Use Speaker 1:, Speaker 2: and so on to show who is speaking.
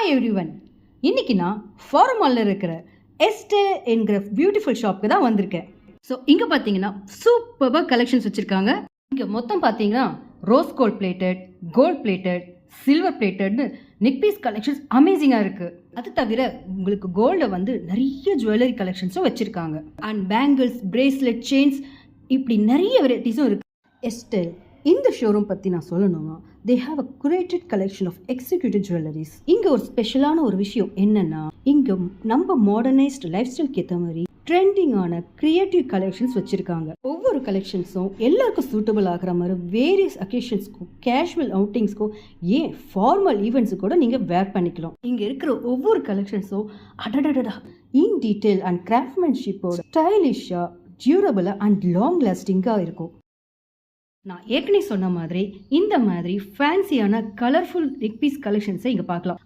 Speaker 1: Hi everyone. இன்னைக்கு நான் ஃபார்மாலில் இருக்கிற எஸ்டே என்கிற பியூட்டிஃபுல் ஷாப்புக்கு தான் வந்திருக்கேன். ஸோ இங்கே பார்த்தீங்கன்னா சூப்பராக கலெக்ஷன்ஸ் வச்சுருக்காங்க. இங்கே மொத்தம் பார்த்தீங்கன்னா ரோஸ் கோல்ட் பிளேட்டட் சில்வர் பிளேட்டட்னு நெக் பீஸ் கலெக்ஷன்ஸ் அமேசிங்காக இருக்குது. அது தவிர உங்களுக்கு கோல்டில் வந்து நிறைய ஜுவல்லரி கலெக்ஷன்ஸும் வச்சுருக்காங்க. அண்ட் பேங்கிள்ஸ், பிரேஸ்லெட், செயின்ஸ் இப்படி நிறைய வெரைட்டிஸும் இருக்குது. எஸ்டே இந்த ஷோரூம் பற்றி நான் சொல்லணும்னா they have a curated collection of executive jewelries. இங்க ஒரு ஸ்பெஷலான ஒரு விஷயம் என்னன்னா, இங்க நம்ம மாடர்னைஸ்ட் லைஃப் ஸ்டைலுக்கு ஏற்ற மாதிரி ட்ரெண்டிங்கான கிரியேட்டிவ் கலெக்ஷன்ஸ் வச்சிருக்காங்க. ஒவ்வொரு கலெக்ஷன்ஸும் எல்லாருக்கும் சூட்டபிள் ஆகிற மாதிரி வேரியஸ் அக்கேஷன்ஸ்க்கும் கேஷுவல் அவுட்டிங்ஸ்க்கும் ஏன் ஃபார்மல் ஈவெண்ட்ஸு கூட நீங்கள் வேர் பண்ணிக்கலாம். இங்கே இருக்கிற ஒவ்வொரு கலெக்ஷன்ஸும் அடடடா இன் டீட்டெயில் அண்ட் கிராஃப்ட்மேன்ஷிப்போட ஸ்டைலிஷாக, டியூரபிளாக அண்ட் லாங் லாஸ்டிங்காக இருக்கும். நான் ஏற்கனவே சொன்ன மாதிரி இந்த மாதிரி ஃபேன்சியான கலர்ஃபுல் நெக் பீஸ் கலெக்ஷன்ஸை இங்கே பார்க்கலாம்.